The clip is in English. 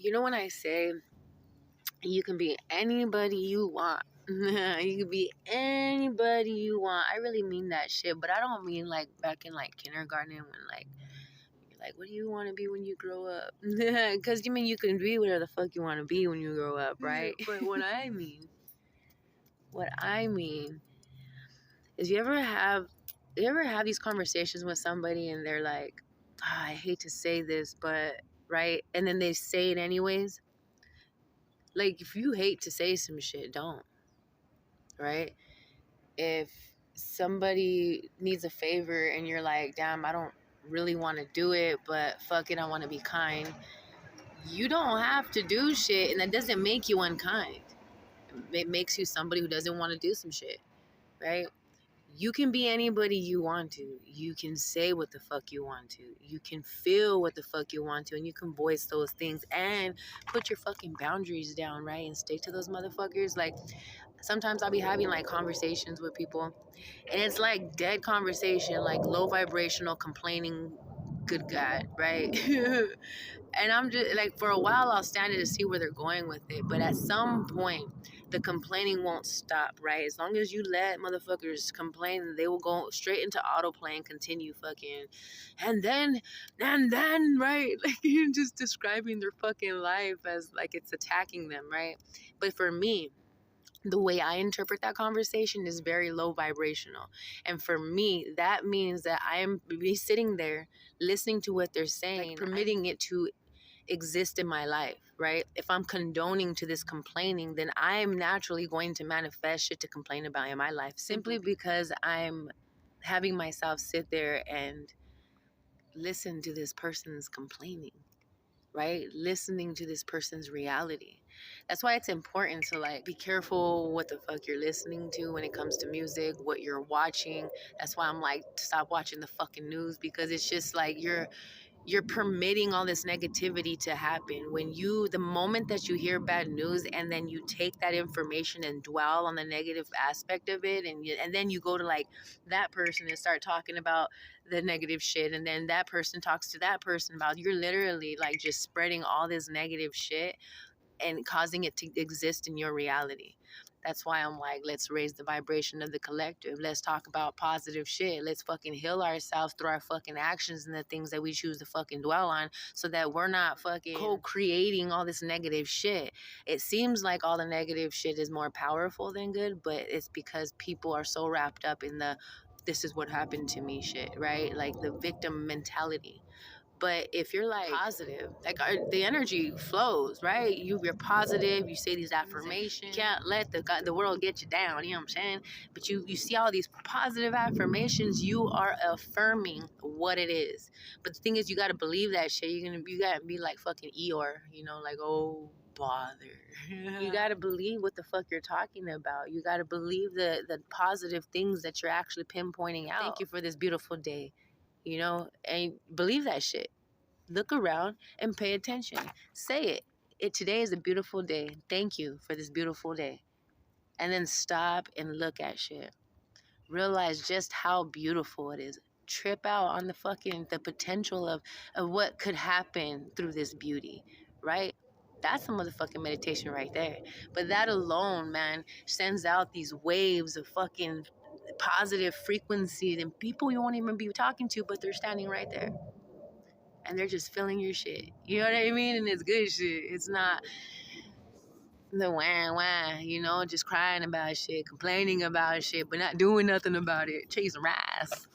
You know when I say you can be anybody you want. You can be anybody you want. I really mean that shit, but I don't mean like back in like kindergarten when like you're like, what do you want to be when you grow up? Because you mean you can be whatever the fuck you want to be when you grow up, right? But what I mean is you ever have these conversations with somebody and they're like, I hate to say this, but right, and then they say it anyways. Like, if you hate to say some shit, don't, right? If somebody needs a favor and you're like, damn, I don't really want to do it, but fuck it, I want to be kind. You don't have to do shit, and that doesn't make you unkind. It makes you somebody who doesn't want to do some shit, right? You can be anybody you want to. You can say what the fuck you want to. You can feel what the fuck you want to, and you can voice those things and put your fucking boundaries down, right? And stick to those motherfuckers. Like, sometimes I'll be having like conversations with people, and it's like dead conversation, like low vibrational, complaining, good God, right? And I'm just like, for a while, I'll stand it to see where they're going with it. But at some point, the complaining won't stop, right? As long as you let motherfuckers complain, they will go straight into autoplay and continue fucking. And then, right? Like, you're just describing their fucking life as like it's attacking them, right? But for me, the way I interpret that conversation is very low vibrational. And for me, that means that I am be sitting there listening to what they're saying, like permitting it to exist in my life, right? If I'm condoning to this complaining, then I'm naturally going to manifest shit to complain about in my life, simply because I'm having myself sit there and listen to this person's complaining, right? Listening to this person's reality. That's why it's important to like be careful what the fuck you're listening to when it comes to music, what you're watching. That's why I'm like, stop watching the fucking news, because it's just like you're permitting all this negativity to happen. When the moment that you hear bad news and then you take that information and dwell on the negative aspect of it, and then you go to like that person and start talking about the negative shit, and then that person talks to that person about, you're literally like just spreading all this negative shit and causing it to exist in your reality. That's why I'm like, let's raise the vibration of the collective. Let's talk about positive shit. Let's fucking heal ourselves through our fucking actions and the things that we choose to fucking dwell on, so that we're not fucking co-creating all this negative shit. It seems like all the negative shit is more powerful than good, but it's because people are so wrapped up in the this is what happened to me shit, right? Like the victim mentality. But if you're like positive, like the energy flows, right? You're positive. You say these affirmations. You can't let the world get you down. You know what I'm saying? But you see all these positive affirmations. You are affirming what it is. But the thing is, you got to believe that shit. You gotta be like fucking Eeyore, like, oh, bother. You got to believe what the fuck you're talking about. You got to believe the positive things that you're actually pinpointing out. Thank you for this beautiful day. And believe that shit. Look around and pay attention. Say it. Today is a beautiful day. Thank you for this beautiful day. And then stop and look at shit. Realize just how beautiful it is. Trip out on the potential of what could happen through this beauty, right? That's a motherfucking meditation right there. But that alone, man, sends out these waves of fucking positive frequencies and people you won't even be talking to, but they're standing right there. And they're just feeling your shit. You know what I mean? And it's good shit. It's not the wah, just crying about shit, complaining about shit, but not doing nothing about it. Chasing rice.